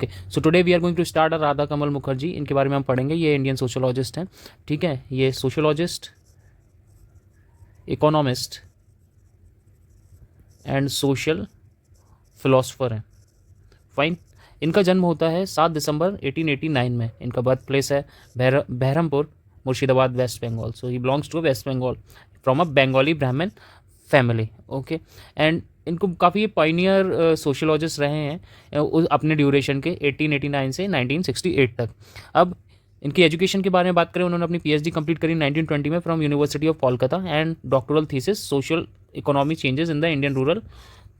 Okay, so today we are going to start Radha Kamal Mukherjee. इनके बारे में हम पढ़ेंगे। ये इंडियन सोशोलॉजिस्ट हैं, ठीक है। ये sociologist, economist and social philosopher हैं। फाइन। इनका जन्म होता है 7 दिसंबर 1889 में। इनका बर्थ प्लेस है Baharampur, Murshidabad, West Bengal. So he belongs to West Bengal from a Bengali Brahmin family. Okay, and इनको काफ़ी पाइनियर सोशोलॉजिस्ट रहे हैं अपने ड्यूरेशन के 1889 से 1968 तक। अब इनकी एजुकेशन के बारे में बात करें, उन्होंने अपनी पीएचडी कंप्लीट करी 1920 में from university of Kolkata and doctoral thesis social economy changes in the Indian rural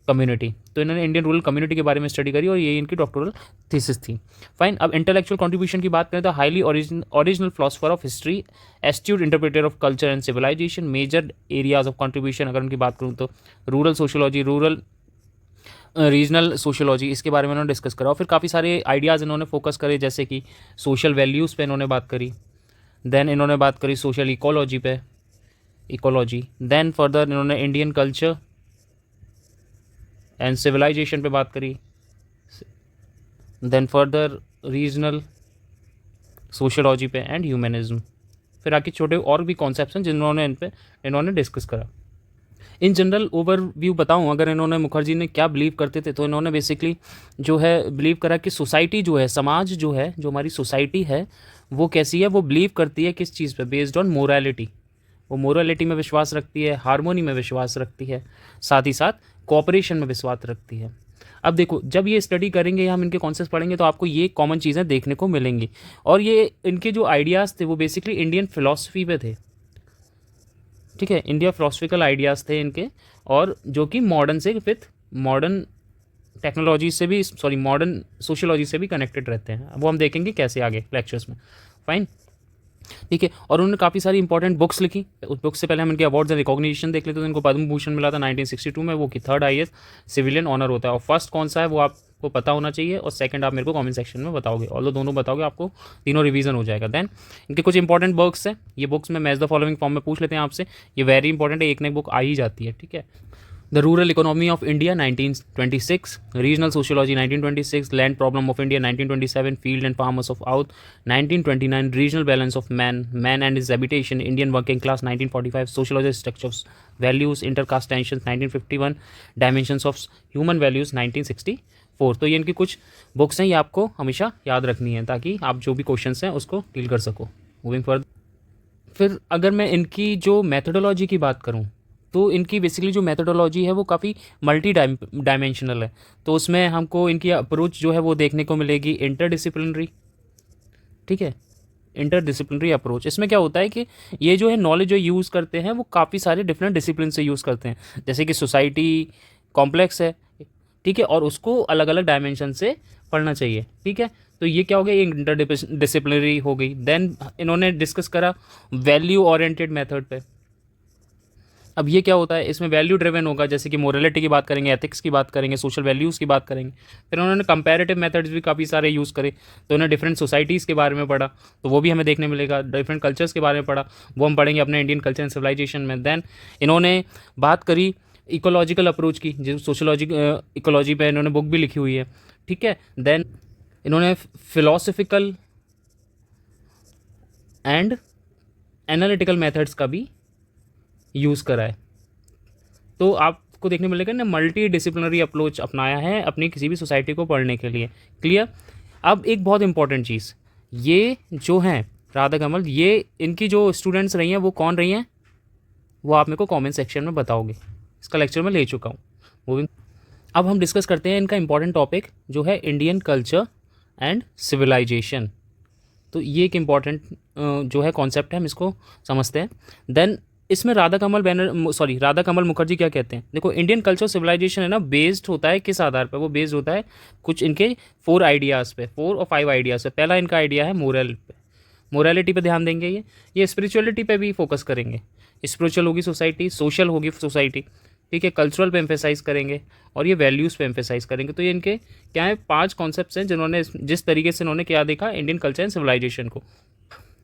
community. तो इन्होंने इंडियन रूरल कम्युनिटी के बारे में स्टडी करी और ये इनकी डॉक्टरल थीसिस थी। फाइन। अब इंटेलेक्चुअल कंट्रीब्यूशन की बात करें तो highly original philosopher of history, astute interpreter of culture and civilisation. Major areas of contribution अगर उनकी बात करूँ तो rural sociology, rural regional sociology, इसके बारे में उन्होंने डिस्कस करा। और फिर काफ़ी सारे आइडियाज़ इन्होंने फोकस करे, जैसे कि सोशल वैल्यूज़ पे इन्होंने बात करी। देन इन्होंने बात करी सोशल इकोलॉजी पे, इकोलॉजी। देन फर्दर इन्होंने इंडियन कल्चर एंड सिविलाइजेशन पे बात करी। देन फर्दर रीजनल सोशोलॉजी पे एंड ह्यूमनिज्म। फिर आगे छोटे और भी कॉन्सेप्ट्स हैं जिन्होंने इन्होंने डिस्कस करा। इन जनरल ओवरव्यू बताऊं, अगर इन्होंने मुखर्जी ने क्या बिलीव करते थे, तो इन्होंने बेसिकली जो है बिलीव करा कि सोसाइटी जो है, समाज जो है, जो हमारी सोसाइटी है वो कैसी है, वो बिलीव करती है किस चीज़ पे, बेस्ड ऑन मोरालिटी। वो मोरालिटी में विश्वास रखती है, हार्मोनी में विश्वास रखती है, साथ ही साथ कोऑपरेशन में विश्वास रखती है। अब देखो, जब ये स्टडी करेंगे या हम इनके कॉन्सेप्ट पढ़ेंगे तो आपको ये कॉमन चीज़ें देखने को मिलेंगी। और ये इनके जो आइडियाज़ थे वो बेसिकली इंडियन फिलॉसफी पे थे, ठीक है। इंडिया फिलोसफिकल आइडियाज़ थे इनके, और जो कि मॉडर्न से विथ मॉडर्न टेक्नोलॉजी से भी, सॉरी, मॉडर्न सोशोलॉजी से भी कनेक्टेड रहते हैं। वो हम देखेंगे कैसे आगे लेक्चर्स में। फाइन, ठीक है। और उन्होंने काफ़ी सारी इंपॉर्टेंट बुक्स लिखी। उस बुक से पहले हम इनके अवार्ड्स एंड रिकॉग्निशन देख लेते हैं। तो इनको पद्म भूषण मिला था 1962 में, वो कि 3rd हाईएस्ट सिविलियन ऑनर होता है। और फर्स्ट कौन सा है वो आपको पता होना चाहिए, और सेकंड आप मेरे को कमेंट सेक्शन में बताओगे। और दोनों बताओगे, आपको तीनों रिवीजन हो जाएगा। देन इनके कुछ इंपॉर्टेंट बुक्स हैं। ये बुक्स में मैच द फॉलोइंग फॉर्म में पूछ लेते हैं आपसे। ये वेरी इंपॉर्टेंट है, एक नई बुक आ ही जाती है, ठीक है। The rural economy of India 1926, regional sociology 1926, land problem of India 1927, field and farmers of Oudh 1929, regional balance of man and his habitation, Indian working class 1945, sociology structure of values, intercaste tensions 1951, dimensions of human values 1964। तो ये इनकी कुछ books हैं, ये आपको हमेशा याद रखनी है ताकि आप जो भी क्वेश्चंस हैं उसको डील कर सको। मूविंग फर्दर, फिर अगर मैं इनकी जो मैथडोलॉजी की बात करूं, तो इनकी बेसिकली जो मैथडोलॉजी है वो काफ़ी मल्टी डायमेंशनल है। तो उसमें हमको इनकी अप्रोच जो है वो देखने को मिलेगी इंटरडिसिप्लिनरी, ठीक है, इंटरडिसिप्लिनरी अप्रोच। इसमें क्या होता है कि ये जो है नॉलेज जो यूज़ करते हैं वो काफ़ी सारे डिफरेंट डिसिप्लिन से यूज़ करते हैं। जैसे कि सोसाइटी कॉम्प्लेक्स है, ठीक है, और उसको अलग अलग डायमेंशन से पढ़ना चाहिए, ठीक है। तो ये क्या हो गया, ये इंटरडिसिप्लिनरी हो गई। देन इन्होंने डिस्कस करा वैल्यू ओरिएंटेड मेथड पे। अब ये क्या होता है, इसमें वैल्यू ड्रिवन होगा, जैसे कि मोरलिटी की बात करेंगे, एथिक्स की बात करेंगे, सोशल वैल्यूज़ की बात करेंगे। फिर उन्होंने कंपैरेटिव मेथड्स भी काफ़ी सारे यूज़ करे। तो उन्होंने डिफरेंट सोसाइटीज़ के बारे में पढ़ा, तो वो भी हमें देखने मिलेगा। डिफरेंट कल्चर्स के बारे में पढ़ा, वो हम पढ़ेंगे अपने इंडियन कल्चर एंड सिविलाइजेशन में। देन इन्होंने बात करी इकोलॉजिकल अप्रोच की, जो सोशोलॉजी इकोलॉजी पे इन्होंने बुक भी लिखी हुई है, ठीक है। देन इन्होंने फिलोसफिकल एंड एनालिटिकल मेथड्स का भी यूज़ करा है। तो आपको देखने मिलेगा ना, मल्टी डिसिप्लिनरी अप्रोच अपनाया है अपनी किसी भी सोसाइटी को पढ़ने के लिए। क्लियर। अब एक बहुत इंपॉर्टेंट चीज़, ये जो हैं राधा कमल, ये इनकी जो स्टूडेंट्स रही हैं वो कौन रही हैं, वो आप मेरे को कमेंट सेक्शन में बताओगे। इसका लेक्चर मैं ले चुका हूँ। मूविंग, अब हम डिस्कस करते हैं इनका इंपॉर्टेंट टॉपिक जो है इंडियन कल्चर एंड सिविलाइजेशन। तो ये एक इम्पॉर्टेंट जो है कॉन्सेप्ट है, हम इसको समझते हैं। देन इसमें राधा कमल मुखर्जी क्या कहते हैं। देखो, इंडियन कल्चर सिविलाइजेशन है ना, बेस्ड होता है किस आधार पर, वो बेस्ड होता है कुछ इनके 4 आइडियाज़ पे, 4 और 5 आइडियाज़ पे। पहला इनका आइडिया है मोरालिटी पे ध्यान देंगे। ये स्पिरिचुअलिटी पे भी फोकस करेंगे। स्पिरिचुअल होगी सोसाइटी, सोशल होगी सोसाइटी, ठीक है, कल्चरल पे एम्फेसाइज करेंगे, और ये वैल्यूज़ पे एम्फेसाइज करेंगे। तो ये इनके क्या है, 5 कॉन्सेप्ट्स हैं जिन्होंने, जिस तरीके से इन्होंने क्या देखा इंडियन कल्चर एंड सिविलाइजेशन को।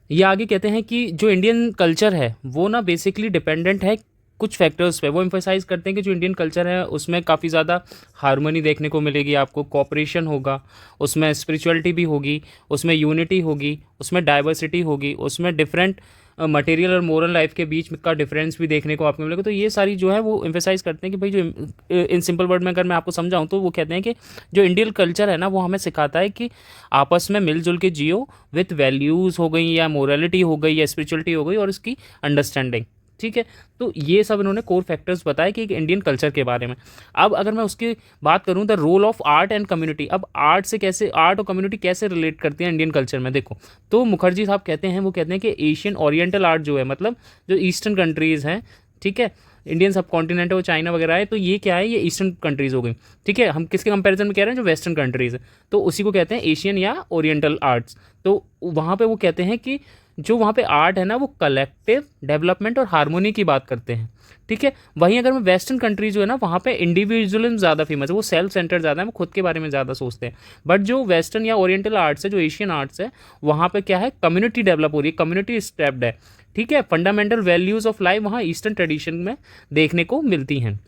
ये आगे कहते हैं कि जो इंडियन कल्चर है वो ना बेसिकली डिपेंडेंट है कुछ फैक्टर्स पे वो एम्फेसाइज करते हैं कि जो इंडियन कल्चर है उसमें काफ़ी ज़्यादा हार्मनी देखने को मिलेगी आपको, कोऑपरेशन होगा, उसमें स्पिरिचुअलिटी भी होगी, उसमें यूनिटी होगी, उसमें डाइवर्सिटी होगी, उसमें डिफरेंट मटेरियल और मोरल लाइफ के बीच का डिफरेंस भी देखने को आपको मिलेगा। तो ये सारी जो है वो एम्फेसाइज करते हैं कि भाई जो इन सिंपल वर्ड में अगर मैं आपको समझाऊं तो वो कहते हैं कि जो इंडियन कल्चर है ना वो हमें सिखाता है कि आपस में मिलजुल के जियो विथ वैल्यूज़ हो गई या मोरालिटी हो गई या स्पिरिचुअलिटी हो गई और इसकी अंडरस्टैंडिंग। ठीक है, तो ये सब इन्होंने कोर फैक्टर्स बताए कि एक इंडियन कल्चर के बारे में। अब अगर मैं उसकी बात करूं the role of art and community, अब आर्ट से कैसे, आर्ट और कम्युनिटी कैसे रिलेट करती हैं इंडियन कल्चर में, देखो तो मुखर्जी साहब कहते हैं, वो कहते हैं कि एशियन ओरिएंटल आर्ट जो है, मतलब जो ईस्टर्न कंट्रीज़ हैं, ठीक है, इंडियन सब कॉन्टिनेंट है वो चाइना वगैरह है, तो ये क्या है, ये ईस्टर्न कंट्रीज़ हो गई। ठीक है, हम किसके कंपैरिजन में कह रहे हैं, जो वेस्टर्न कंट्रीज़ है, तो उसी को कहते हैं एशियन या ओरिएंटल आर्ट्स। तो वहाँ पे वो कहते हैं कि जो वहाँ पे आर्ट है ना वो कलेक्टिव डेवलपमेंट और हार्मोनी की बात करते हैं। ठीक है, वहीं अगर मैं वेस्टर्न कंट्री जो है ना वहाँ पे इंडिविजुअलिज्म ज़्यादा फेमस है, वो सेल्फ सेंटर्ड ज़्यादा है, वो खुद के बारे में ज़्यादा सोचते हैं। बट जो वेस्टर्न या ओरिएंटल आर्ट्स है, जो एशियन आर्ट्स है, वहाँ पे क्या है, कम्युनिटी डेवलप हो रही है, कम्युनिटी स्टेप्ड है। ठीक है, फंडामेंटल वैल्यूज़ ऑफ लाइफ वहाँ ईस्टर्न ट्रेडिशन में देखने को मिलती हैं।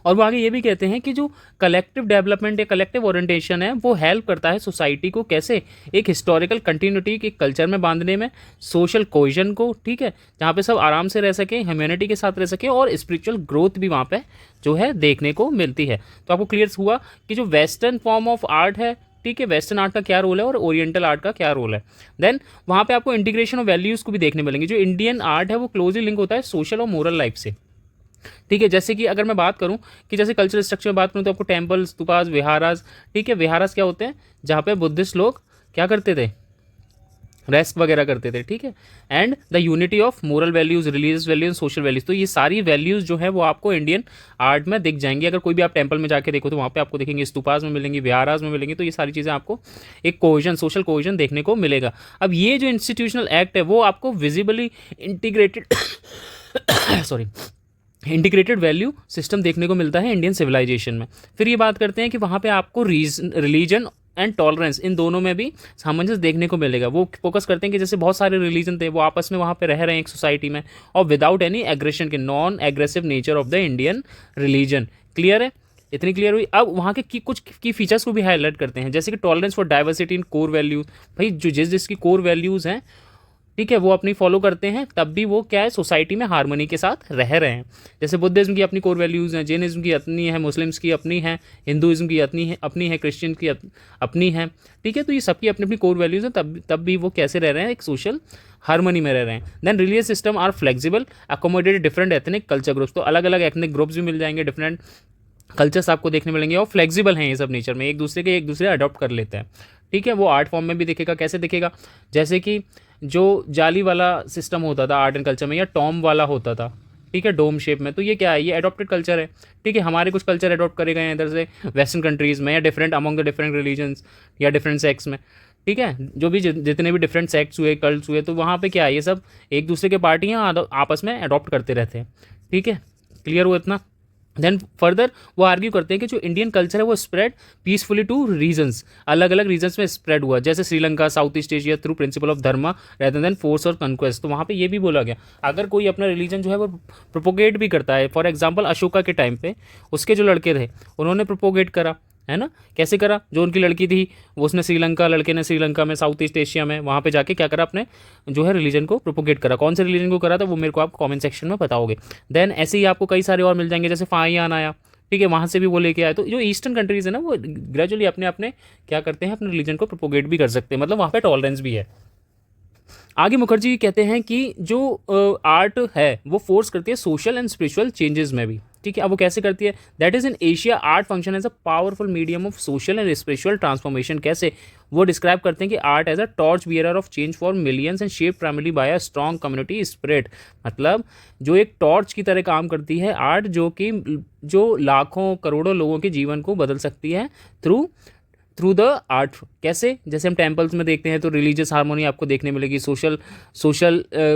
और वो आगे ये भी कहते हैं कि जो कलेक्टिव डेवलपमेंट या कलेक्टिव ओरिएंटेशन है वो हेल्प करता है सोसाइटी को कैसे, एक हिस्टोरिकल कंटिन्यूटी के कल्चर में बांधने में, सोशल कोहेजन को, ठीक है, जहाँ पे सब आराम से रह सकें, ह्यूमैनिटी के साथ रह सकें, और स्पिरिचुअल ग्रोथ भी वहाँ पे जो है देखने को मिलती है। तो आपको क्लियर हुआ कि जो वेस्टर्न फॉर्म ऑफ आर्ट है, ठीक है, वेस्टर्न आर्ट का क्या रोल है और ओरिएंटल आर्ट का क्या रोल है। देन वहाँ पे आपको इंटीग्रेशन ऑफ वैल्यूज़ को भी देखने मिलेंगे। जो इंडियन आर्ट है वो क्लोजली लिंक होता है सोशल और मोरल लाइफ से। ठीक है, जैसे कि अगर मैं बात करूं कि जैसे कल्चरल स्ट्रक्चर में बात करूं तो आपको टेम्पल, स्तूपास, विहारास, ठीक है, विहारास क्या होते हैं, जहाँ पे बुद्धिस्ट लोग क्या करते थे, रेस्ट वगैरह करते थे। ठीक है, and the unity of moral values, religious values, social values, तो ये सारी वैल्यूज जो है वो आपको इंडियन आर्ट में दिख जाएंगी। अगर कोई भी आप टेंपल में जाके देखो तो वहाँ पे आपको देखेंगे, स्तूपास में मिलेंगी, विहारास में मिलेंगी, तो ये सारी चीज़ें आपको एक कोहेजन, सोशल कोहेजन देखने को मिलेगा। अब ये जो इंस्टीट्यूशनल एक्ट है वो आपको visibly integrated sorry integrated value system देखने को मिलता है इंडियन सिविलाइजेशन में। फिर ये बात करते हैं कि वहाँ पे आपको रिलीजन एंड टॉलरेंस, इन दोनों में भी सामंजस्य देखने को मिलेगा। वो फोकस करते हैं कि जैसे बहुत सारे रिलीजन थे वो आपस में वहाँ पे रह रहे हैं एक सोसाइटी में, और विदाउट एनी एग्रेशन के, non aggressive nature of the Indian religion. Clear है, इतनी क्लियर हुई। अब वहाँ के कुछ की फीचर्स को भी हाईलाइट करते हैं, जैसे कि tolerance for diversity in core values. भाई जो जिसकी कोर वैल्यूज़ हैं, ठीक है, वो अपनी फॉलो करते हैं, तब भी वो क्या है, सोसाइटी में हार्मनी के साथ रह रहे हैं। जैसे बुद्धिज्म की अपनी कोर वैल्यूज़ हैं, जैनिज्म की अपनी है, मुस्लिम्स की अपनी है, हिंदुइज्म की अपनी है, क्रिश्चियन की अपनी है। ठीक है, तो ये सबकी अपनी अपनी कोर वैल्यूज़ हैं, तब भी वो कैसे रह रहे हैं, एक सोशल हार्मनी में रह रहे हैं। Then religious system are flexible, accommodate different ethnic culture groups, तो अलग अलग एथनिक ग्रुप्स भी मिल जाएंगे, डिफरेंट कल्चर्स आपको देखने मिलेंगे, और फ्लेक्सिबल हैं ये सब नेचर में, एक दूसरे अडॉप्ट कर लेते हैं। ठीक है, वो आर्ट फॉर्म में भी दिखेगा। कैसे दिखेगा, जैसे कि जो जाली वाला सिस्टम होता था आर्ट एंड कल्चर में, या टॉम वाला होता था, ठीक है, डोम शेप में, तो ये क्या है, ये एडॉप्टेड कल्चर है। ठीक है, हमारे कुछ कल्चर एडॉप्ट करे गए हैं इधर से वेस्टर्न कंट्रीज़ में, या different among the different religions या डिफरेंट सेक्ट्स में। ठीक है, जो भी जितने भी डिफरेंट सेक्ट्स हुए, कल्ट्स हुए, तो वहाँ पे क्या है, ये सब एक दूसरे के पार्टियाँ आपस में अडॉप्ट करते रहते हैं। ठीक है, क्लियर हुआ इतना। देन फर्दर वो आर्ग्यू करते हैं कि जो इंडियन कल्चर है वो स्प्रेड पीसफुली टू रीजन्स, अलग अलग रीजन्स में स्प्रेड हुआ, जैसे Sri Lanka, south east Asia, through principle of Dharma rather than force और कन्क्वेस्ट। तो वहाँ पे ये भी बोला गया, अगर कोई अपना रिलीजन जो है वो प्रोपोगेट भी करता है, फॉर एग्जांपल अशोका के टाइम पे उसके जो लड़के थे उन्होंने प्रोपोगेट करा, है ना, कैसे करा, जो उनकी लड़की थी वो उसने लड़के ने श्रीलंका में, साउथ ईस्ट एशिया में, वहाँ पे जाके क्या करा, अपने जो है रिलीजन को प्रोपोगेट करा। कौन से रिलीजन को करा था वो मेरे को आप कमेंट सेक्शन में बताओगे। देन ऐसे ही आपको कई सारे और मिल जाएंगे, जैसे फाहियान आया, ठीक है, वहाँ से भी वो लेके आए। तो जो ईस्टर्न कंट्रीज़ है ना वो ग्रेजुअली अपने अपने क्या करते हैं, अपने रिलीजन को प्रोपोगेट भी कर सकते हैं, मतलब वहाँ पे टॉलरेंस भी है। आगे मुखर्जी कहते हैं कि जो आर्ट है वो फोर्स करती है सोशल एंड स्पिरिचुअल चेंजेस में भी। ठीक है, अब वो कैसे करती है, that is in Asia art function as a powerful medium of social and spiritual transformation. कैसे वो डिस्क्राइब करते हैं कि art as a torch bearer of change for millions and shape primarily by a strong community spirit. मतलब जो एक torch की तरह काम करती है आर्ट, जो लाखों करोड़ों लोगों के जीवन को बदल सकती है थ्रू द आर्ट। कैसे, जैसे हम टेम्पल्स में देखते हैं तो रिलीजियस हार्मोनी आपको देखने मिलेगी, सोशल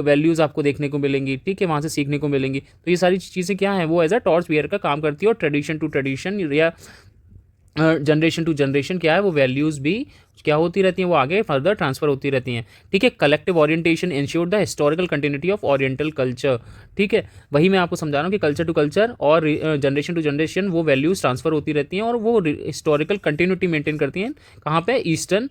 वैल्यूज़ आपको देखने को मिलेंगी, ठीक है, वहाँ से सीखने को मिलेंगी। तो ये सारी चीज़ें क्या हैं, वो एज अ टॉर्च बियर का काम करती है, और ट्रेडिशन टू ट्रेडिशन या जनरेशन टू जनरेशन क्या है, वो वैल्यूज़ भी क्या होती रहती हैं, वो आगे फर्दर ट्रांसफर होती रहती हैं। ठीक है, collective orientation ensure the historical continuity of oriental culture. ठीक है, वही मैं आपको समझा रहा हूँ कि कल्चर टू कल्चर और जनरेशन टू जनरेशन वो वैल्यूज़ ट्रांसफर होती रहती हैं और वो हिस्टोरिकल कंटिन्यूटी मेंटेन करती हैं। कहाँ पे? ईस्टर्न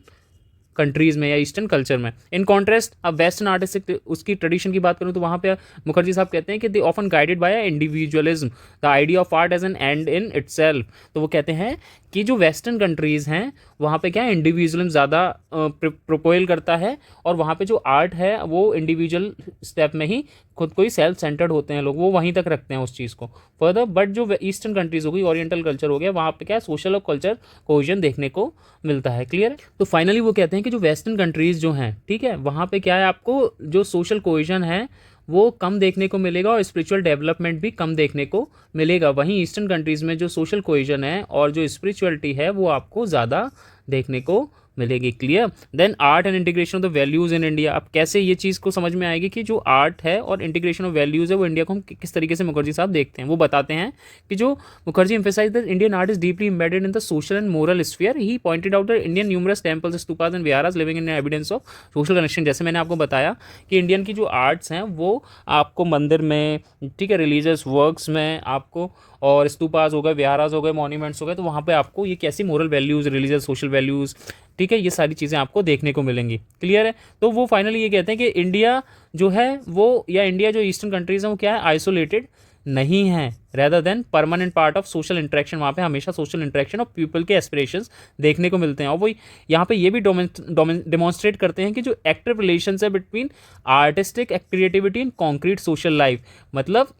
कंट्रीज़ में या ईस्टर्न कल्चर में। इन कॉन्ट्रास्ट अब वेस्टर्न आर्टिस्टिक उसकी ट्रेडिशन की बात करूँ तो वहाँ पे मुखर्जी साहब कहते हैं कि they often guided by individualism the idea of art as an end in itself. तो वो कहते हैं कि जो वेस्टर्न कंट्रीज़ हैं वहाँ पे क्या है, इंडिविजुअलिज्म ज़्यादा प्रोपोल करता है और वहाँ पे जो आर्ट है वो इंडिविजुअल स्टेप में ही खुद को ही सेल्फ सेंटर्ड होते हैं लोग, वो वहीं तक रखते हैं उस चीज़ को फर्दर। बट जो ईस्टर्न कंट्रीज़ हो गई, ओरिएंटल कल्चर हो गया, वहाँ पे क्या है, सोशल और कल्चर कोहेजन देखने को मिलता है। क्लियर है? तो फाइनली वो कहते हैं कि जो वेस्टर्न कंट्रीज़ जो हैं, ठीक है, वहाँ पे क्या है, आपको जो सोशल कोहेजन है वो कम देखने को मिलेगा और स्पिरिचुअल डेवलपमेंट भी कम देखने को मिलेगा। वहीं ईस्टर्न कंट्रीज़ में जो सोशल कोहेजन है और जो स्पिरिचुअलिटी है वो आपको ज़्यादा देखने को मिलेगी। Clear? Then art and integration of the values in India. अब कैसे ये चीज़ को समझ में आएगी कि जो आर्ट है और इंटीग्रेशन ऑफ वैल्यूज़ है वो इंडिया को हम किस तरीके से मुखर्जी साहब देखते हैं। वो बताते हैं कि जो Mukherjee emphasise the Indian art is deeply embedded in the social and moral sphere. He pointed out the Indian numerous temples, stupas and viharas living in evidence of social connection. जैसे मैंने आपको बताया कि इंडियन की जो आर्ट्स हैं वो आपको मंदिर में, ठीक है, रिलीजियस वर्क्स में आपको, और स्तूपास हो गए, विहारास हो गए, मॉन्यूमेंट्स हो गए, तो वहाँ पे आपको ये कैसी moral values, religious social values, ठीक है, ये सारी चीज़ें आपको देखने को मिलेंगी। क्लियर है? तो वो फाइनली ये कहते हैं कि इंडिया जो है वो, या इंडिया जो ईस्टर्न कंट्रीज़ हैं वो क्या है, आइसोलेटेड नहीं है, rather than permanent part of social interaction. वहाँ पे हमेशा सोशल इंटरेक्शन और पीपल के एस्पिरेशंस देखने को मिलते हैं। और वो यहाँ पे ये भी डेमोन्स्ट्रेट करते हैं कि जो एक्टिव रिलेशंस है between artistic creativity and concrete social life. मतलब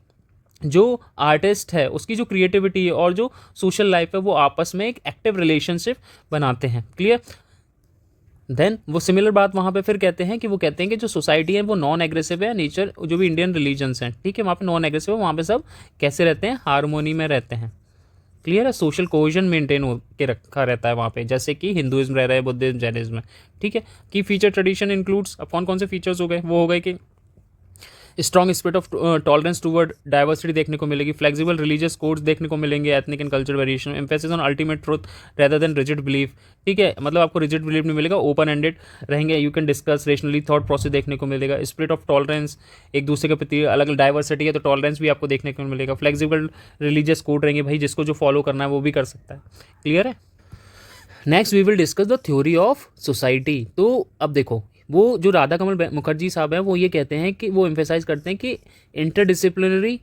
जो आर्टिस्ट है उसकी जो क्रिएटिविटी है और जो सोशल लाइफ है वो आपस में एक एक्टिव रिलेशनशिप बनाते हैं। क्लियर? देन वो सिमिलर बात वहाँ पे फिर कहते हैं कि वो कहते हैं कि जो सोसाइटी है वो नॉन एग्रेसिव है, नेचर जो भी इंडियन रिलीजन्स हैं, ठीक है, वहाँ पे नॉन एग्रेसिव है, वहाँ पे सब कैसे रहते हैं, हारमोनी में रहते हैं। क्लियर है? सोशल कोहेजन मेंटेन हो के रखा रहता है वहाँ पे, जैसे कि हिंदुइज्म रह रहा है, बुद्धिज्म, जैनिज्म में। ठीक है, की फीचर ट्रेडिशन इंक्लूड्स, अब कौन कौन से फीचर्स हो गए, वो हो गए कि strong spirit of tolerance toward diversity देखने को मिलेगी, फ्लेक्सिबल रिलीजियस कोड्स देखने को मिलेंगे, ethnic and culture variation, emphasis on ultimate truth rather than rigid belief. ठीक है, मतलब आपको रिजिड बिलीफ नहीं मिलेगा, ओपन एंडेड रहेंगे, you can discuss rationally thought process देखने को मिलेगा, स्पिरिट ऑफ टॉलरेंस, एक दूसरे के प्रति अलग डाइवर्सिटी है तो टॉलरेंस भी आपको देखने को मिलेगा, फ्लेक्सिबल रिलीजियस कोड रहेंगे, भाई जिसको जो फॉलो करना है वो भी कर सकता है। क्लियर है? Next we will discuss the theory of society. तो अब देखो, वो जो राधा कमल मुखर्जी साहब हैं वो ये कहते हैं कि वो एम्फेसाइज करते हैं कि interdisciplinary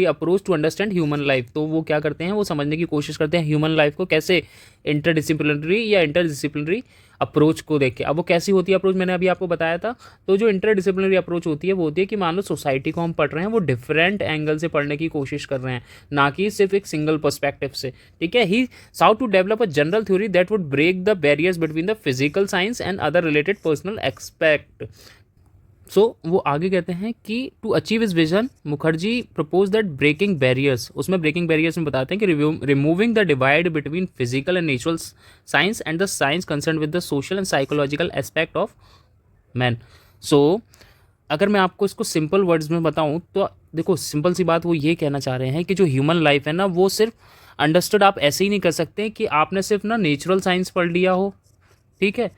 approach to understand human life. तो वो क्या करते हैं, वो समझने की कोशिश करते हैं ह्यूमन लाइफ को कैसे, इंटरडिसिप्लिनरी या इंटरडिसिप्लिनरी अप्रोच को देख के। अब वो कैसी होती है अप्रोच, मैंने अभी आपको बताया था। तो जो इंटरडिसिप्लिनरी अप्रोच होती है वो होती है कि मान लो सोसाइटी को हम पढ़ रहे हैं, वो डिफरेंट एंगल से पढ़ने की कोशिश कर रहे हैं, ना कि सिर्फ एक सिंगल पर्सपेक्टिव से। ठीक है, he sought to develop a general theory that would break the barriers between the physical science and other related personal expect. So वो आगे कहते हैं कि to achieve is vision Mukherjee propose that breaking barriers, उसमें breaking barriers में बताते हैं कि removing the divide between physical and natural science and the science concern with the social and psychological aspect of man. So अगर मैं आपको इसको simple words में बताऊं तो देखो, सिंपल सी बात वो ये कहना चाह रहे हैं कि जो ह्यूमन लाइफ है ना वो सिर्फ अंडरस्टूड आप ऐसे ही नहीं कर सकते कि आपने सिर्फ ना नेचुरल साइंस पढ़ लिया हो, ठीक है,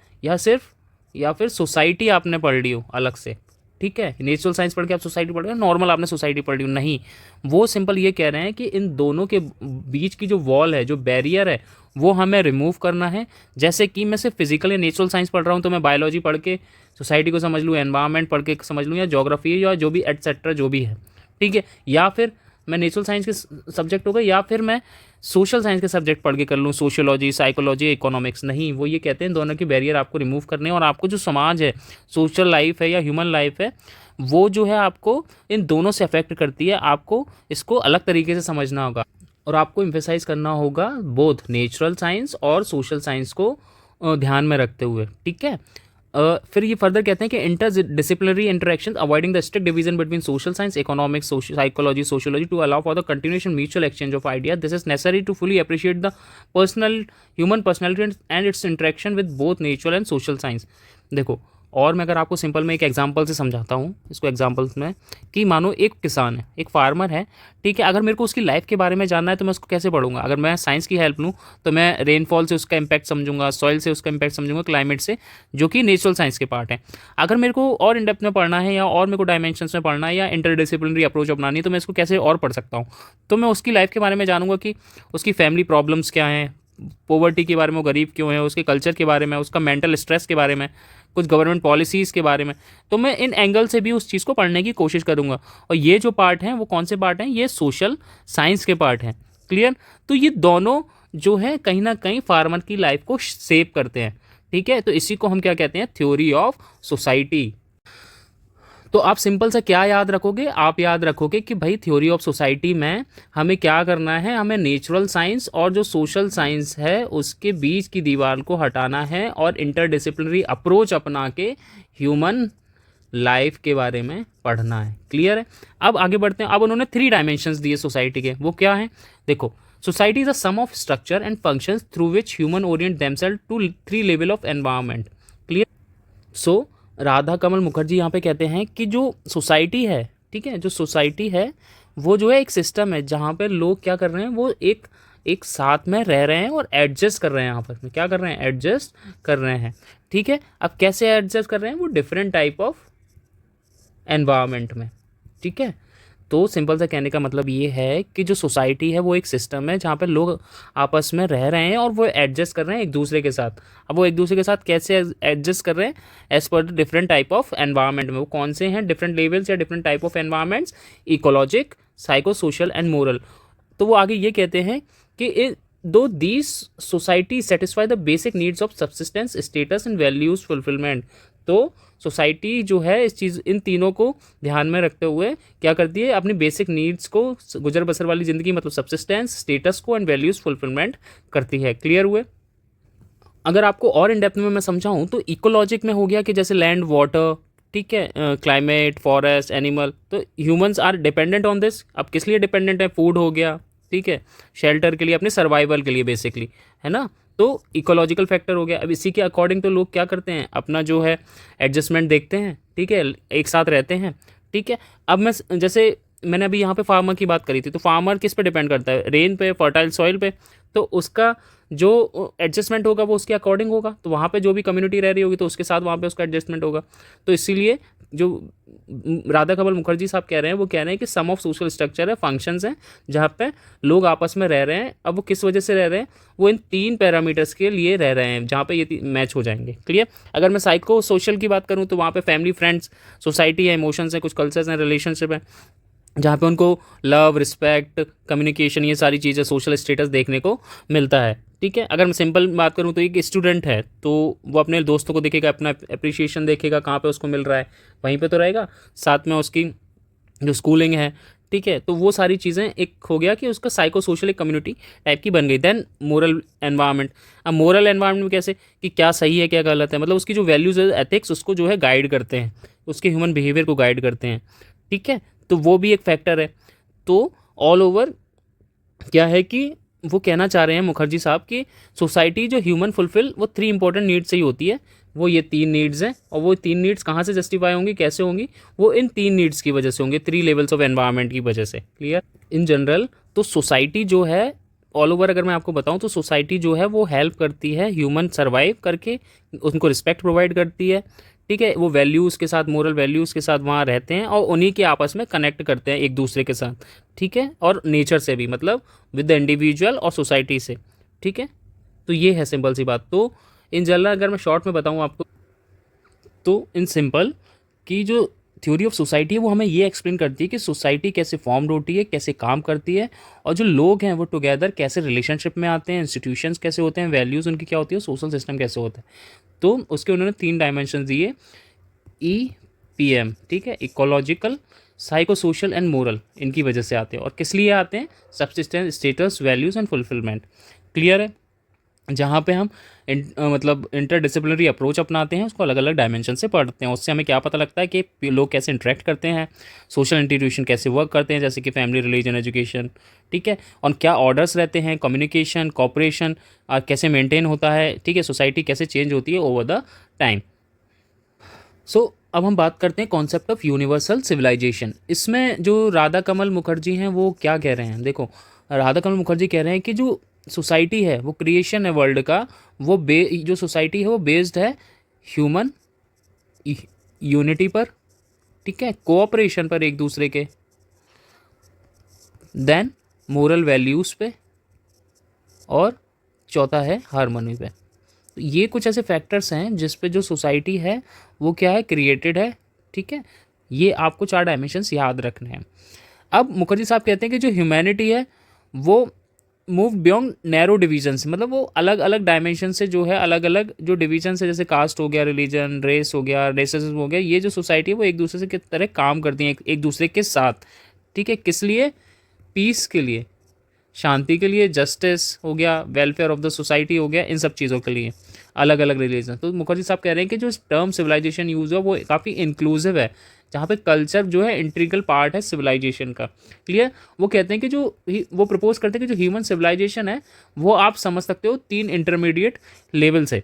या फिर सोसाइटी आपने पढ़ ली हो अलग से। ठीक है, नेचुरल साइंस पढ़ के आप सोसाइटी पढ़ रहे हो, नॉर्मल आपने सोसाइटी पढ़ ली हो, नहीं। वो सिंपल ये कह रहे हैं कि इन दोनों के बीच की जो वॉल है, जो बैरियर है, वो हमें रिमूव करना है। जैसे कि मैं सिर्फ फिजिकल या नेचुरल साइंस पढ़ रहा हूँ तो मैं बायोलॉजी पढ़ के सोसाइटी को समझ लूँ, एनवायरनमेंट पढ़ के समझ लूँ, या ज्योग्राफी या जो भी एटसेट्रा जो भी है, ठीक है, या फिर मैं नेचुरल साइंस के सब्जेक्ट हो गए, या फिर मैं सोशल साइंस के सब्जेक्ट पढ़ के कर लूँ, सोशियोलॉजी, साइकोलॉजी, इकोनॉमिक्स। नहीं, वो ये कहते हैं दोनों की बैरियर आपको रिमूव करने, और आपको जो समाज है, सोशल लाइफ है या ह्यूमन लाइफ है, वो जो है आपको इन दोनों से अफेक्ट करती है। आपको इसको अलग तरीके से समझना होगा और आपको एम्फेसाइज करना होगा बोथ नेचुरल साइंस और सोशल साइंस को ध्यान में रखते हुए। ठीक है, फिर ये फर्दर कहते हैं कि interdisciplinary interaction avoiding the strict division between social science, economics, psychology, sociology to allow for the continuation mutual exchange of idea. This is necessary to fully appreciate the personal human personality and its interaction with both natural and social science. देखो, और मैं अगर आपको simple में एक example से समझाता हूँ इसको, एग्जांपल्स में, कि मानो एक किसान है, एक फार्मर है, ठीक है। अगर मेरे को उसकी लाइफ के बारे में जानना है तो मैं उसको कैसे पढ़ूंगा? अगर मैं साइंस की हेल्प लूँ तो मैं रेनफॉल से उसका इम्पैक्ट समझूंगा, सॉइल से उसका इम्पैक्ट समझूंगा, क्लाइमेट से, जो कि नेचुरल साइंस के पार्ट है। अगर मेरे को और इन डेप्थ में पढ़ना है या और मेरे को डायमेंशंस में पढ़ना है या इंटरडिसिप्लिनरी अप्रोच अपनानी है तो मैं इसको कैसे और पढ़ सकता हूँ? तो मैं उसकी लाइफ के बारे में जानूंगा कि उसकी फैमिली प्रॉब्लम्स क्या हैं, पॉवर्टी के बारे में, वो गरीब क्यों है, उसके कल्चर के बारे में, उसका मेंटल स्ट्रेस के बारे में, कुछ गवर्नमेंट पॉलिसीज़ के बारे में। तो मैं इन एंगल से भी उस चीज़ को पढ़ने की कोशिश करूँगा। और ये जो पार्ट हैं वो कौन से पार्ट हैं? ये सोशल साइंस के पार्ट हैं। क्लियर? तो ये दोनों जो है कहीं ना कहीं फार्मर की लाइफ को शेप करते हैं, ठीक है। तो इसी को हम क्या कहते हैं? Theory of society. तो आप सिंपल सा क्या याद रखोगे? आप याद रखोगे कि भाई थ्योरी ऑफ सोसाइटी में हमें क्या करना है? हमें नेचुरल साइंस और जो सोशल साइंस है उसके बीच की दीवार को हटाना है और इंटरडिसिप्लिनरी अप्रोच अपना के ह्यूमन लाइफ के बारे में पढ़ना है। क्लियर है? अब आगे बढ़ते हैं। अब उन्होंने 3 डायमेंशंस दिए सोसाइटी के, वो क्या है? देखो, society is a sum of structure and functions through which human orient themselves to 3 level of environment. Clear? So Radha Kamal Mukherjee यहाँ पे कहते हैं कि जो सोसाइटी है, ठीक है, जो सोसाइटी है वो जो है एक सिस्टम है जहाँ पे लोग क्या कर रहे हैं? वो एक एक साथ में रह रहे हैं और एडजस्ट कर रहे हैं। आपस में क्या कर रहे हैं? एडजस्ट कर रहे हैं, ठीक है। अब कैसे एडजस्ट कर रहे हैं? वो डिफरेंट टाइप ऑफ एनवायरनमेंट में, ठीक है। तो सिंपल सा कहने का मतलब ये है कि जो सोसाइटी है वो एक सिस्टम है जहाँ पे लोग आपस में रह रहे हैं और वो एडजस्ट कर रहे हैं एक दूसरे के साथ। अब वो एक दूसरे के साथ कैसे एडजस्ट कर रहे हैं? As per different type of environment में। वो कौन से हैं डिफरेंट लेवल्स या different type of environments? Ecologic, psycho social and moral. तो वो आगे ये कहते हैं कि दो these society satisfy the basic needs of subsistence, status and values fulfilment. तो सोसाइटी जो है इस चीज़, इन तीनों को ध्यान में रखते हुए क्या करती है? अपनी बेसिक नीड्स को, गुजर बसर वाली ज़िंदगी मतलब सब्सिस्टेंस, स्टेटस को एंड वैल्यूज़ फुलफिलमेंट करती है। क्लियर हुए? अगर आपको और इन डेप्थ में मैं समझाऊँ तो इकोलॉजिक में हो गया कि जैसे लैंड, वाटर, ठीक है, क्लाइमेट, फॉरेस्ट, एनिमल। तो humans are dependent on this. अब किस लिए डिपेंडेंट है? फूड हो गया, ठीक है, शेल्टर के लिए, अपने सर्वाइवल के लिए बेसिकली, है ना। तो इकोलॉजिकल फैक्टर हो गया। अब इसी के अकॉर्डिंग तो लोग क्या करते हैं? अपना जो है एडजस्टमेंट देखते हैं, ठीक है, एक साथ रहते हैं, ठीक है। अब मैं जैसे मैंने अभी यहाँ पे फार्मर की बात करी थी, तो फार्मर किस पे डिपेंड करता है? रेन पे, फर्टाइल सॉइल पे। तो उसका जो एडजस्टमेंट होगा वो उसके अकॉर्डिंग होगा। तो वहाँ पे जो भी कम्युनिटी रह रही होगी तो उसके साथ वहाँ पे उसका एडजस्टमेंट होगा। तो इसीलिए जो राधा कमल मुखर्जी साहब कह रहे हैं वो कह रहे हैं कि सम ऑफ सोशल स्ट्रक्चर है, फंक्शंस हैं जहाँ पे लोग आपस में रह रहे हैं। अब वो किस वजह से रह रहे हैं? वो इन 3 पैरामीटर्स के लिए रह रहे हैं जहाँ पे ये मैच हो जाएंगे। क्लियर? अगर मैं साइको सोशल की बात करूँ तो वहाँ पे फैमिली, फ्रेंड्स, सोसाइटी है, इमोशंस हैं, कुछ कल्चर्स हैं, रिलेशनशिप है, जहाँ पे उनको लव, रिस्पेक्ट, कम्युनिकेशन, ये सारी चीज़ें, सोशल स्टेटस देखने को मिलता है, ठीक है। अगर मैं सिंपल बात करूँ तो एक स्टूडेंट है तो वो अपने दोस्तों को देखेगा, अपना अप्रिशिएशन देखेगा, कहाँ पे उसको मिल रहा है वहीं पे तो रहेगा। साथ में उसकी जो स्कूलिंग है, ठीक है, तो वो सारी चीज़ें एक हो गया कि उसका साइको सोशल एक कम्युनिटी टाइप की बन गई। Then moral environment. अब मोरल एनवायरनमेंट में कैसे कि क्या सही है क्या गलत है, मतलब उसकी जो वैल्यूज़ है, एथिक्स, उसको जो है गाइड करते हैं, उसके ह्यूमन बिहेवियर को गाइड करते हैं, ठीक है। तो वो भी एक फैक्टर है। तो ऑल ओवर क्या है कि वो कहना चाह रहे हैं मुखर्जी साहब कि सोसाइटी जो ह्यूमन फुलफिल वो 3 इंपॉर्टेंट नीड्स से ही होती है। वो ये 3 नीड्स हैं और वो 3 नीड्स कहाँ से जस्टिफाई होंगी, कैसे होंगी? वो इन 3 नीड्स की वजह से होंगे, 3 लेवल्स ऑफ एनवायरनमेंट की वजह से। क्लियर? इन जनरल तो सोसाइटी जो है ऑल ओवर अगर मैं आपको बताऊं तो सोसाइटी जो है वो हेल्प करती है ह्यूमन सर्वाइव करके, उनको रिस्पेक्ट प्रोवाइड करती है, ठीक है। वो वैल्यूज़ के साथ, मोरल वैल्यूज़ के साथ वहाँ रहते हैं और उन्हीं के आपस में कनेक्ट करते हैं एक दूसरे के साथ, ठीक है। और नेचर से भी, मतलब विद द इंडिविजुअल और सोसाइटी से, ठीक है। तो ये है सिंपल सी बात। तो इन जनरल अगर मैं शॉर्ट में बताऊँ आपको तो इन सिंपल कि जो थ्योरी ऑफ सोसाइटी है वो हमें ये एक्सप्लेन करती है कि सोसाइटी कैसे फॉर्म्ड होती है, कैसे काम करती है, और जो लोग हैं वो टुगेदर कैसे रिलेशनशिप में आते हैं, इंस्टीट्यूशंस कैसे होते हैं, वैल्यूज़ उनकी क्या होती है, सोशल सिस्टम कैसे होता है। तो उसके उन्होंने 3 डायमेंशन दिए, EPM, ठीक है, ecological, psycho social and moral, इनकी वजह से आते हैं। और किस लिए आते हैं? Subsistence, status, values and fulfilment. Clear है? जहाँ पे हम मतलब इंटरडिसिप्लिनरी अप्रोच अपनाते हैं, उसको अलग अलग डायमेंशन से पढ़ते हैं। उससे हमें क्या पता लगता है कि लोग कैसे इंटरेक्ट करते हैं, सोशल इंस्टीट्यूशन कैसे वर्क करते हैं, जैसे कि फैमिली, रिलीजन, एजुकेशन, ठीक है, और क्या ऑर्डर्स रहते हैं, कम्युनिकेशन, कॉपरेशन कैसे मेंटेन होता है, ठीक है, सोसाइटी कैसे चेंज होती है ओवर द टाइम। अब हम बात करते हैं कॉन्सेप्ट ऑफ यूनिवर्सल सिविलाइजेशन। इसमें जो राधा कमल मुखर्जी हैं वो क्या कह रहे हैं, देखो राधा कमल मुखर्जी कह रहे हैं कि जो सोसाइटी है वो क्रिएशन है वर्ल्ड का, वो जो सोसाइटी है वो बेस्ड है ह्यूमन यूनिटी पर, ठीक है, कोऑपरेशन पर एक दूसरे के, देन मोरल वैल्यूज़ पे, और चौथा है हारमोनी पे। तो ये कुछ ऐसे फैक्टर्स हैं जिस पे जो सोसाइटी है वो क्या है, क्रिएटेड है, ठीक है। ये आपको 4 डायमेंशंस याद रखने हैं। अब मुखर्जी साहब कहते हैं कि जो ह्यूमैनिटी है वो मूव बियॉन्ड नैरो डिवीजन्स, मतलब वो अलग अलग डायमेंशन से जो है, अलग अलग जो डिवीजन है, जैसे कास्ट हो गया, रिलीजन, रेस हो गया, रेसिज्म हो गया, ये जो सोसाइटी है वो एक दूसरे से किस तरह काम करती है, एक दूसरे के साथ, ठीक है, किस लिए, पीस के लिए, शांति के लिए, जस्टिस हो गया, वेलफेयर ऑफ द सोसाइटी हो गया, इन सब चीज़ों के लिए अलग अलग रिलीजन। तो मुखर्जी साहब कह रहे हैं कि जो टर्म सिविलाइजेशन यूज़ है वो काफ़ी इंक्लूसिव है, जहाँ पे कल्चर जो है इंटीग्रल पार्ट है सिविलाइजेशन का। क्लियर। वो कहते हैं कि वो प्रपोज करते हैं कि जो ह्यूमन सिविलाइजेशन है वो आप समझ सकते हो 3 इंटरमीडिएट लेवल से।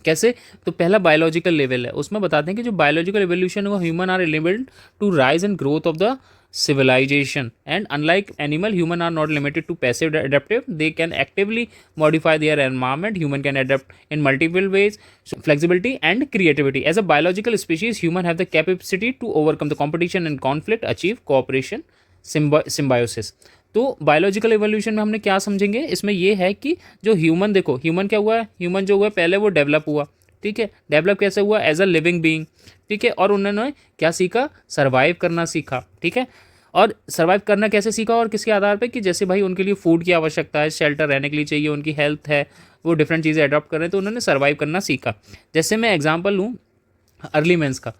कैसे? तो पहला बायोलॉजिकल लेवल है, उसमें बताते हैं कि जो बायोलॉजिकल एवोल्यूशन है human are enabled to rise and growth of the civilization, and unlike animal, human are not limited to passive adaptive, they can actively modify their environment. Human can adapt in multiple ways, so flexibility and creativity. As a biological species, human have the capacity to overcome the competition and conflict, achieve cooperation, symbiosis. तो biological evolution में हमने क्या समझेंगे, इसमें ये है कि जो ह्यूमन, देखो ह्यूमन क्या हुआ है, ह्यूमन जो हुआ है पहले वो डेवलप हुआ, ठीक है, डेवलप कैसे हुआ, एज अ लिविंग बीइंग, ठीक है, और उन्होंने क्या सीखा, सर्वाइव करना सीखा, ठीक है। और सर्वाइव करना कैसे सीखा और किसके आधार पे, कि जैसे भाई उनके लिए फूड की आवश्यकता है, शेल्टर रहने के लिए चाहिए, उनकी हेल्थ है, वो डिफरेंट चीज़ें अडॉप्ट कर रहे हैं, तो उन्होंने सर्वाइव करना सीखा। जैसे मैं एग्जांपल लूँ अर्ली मेंस का,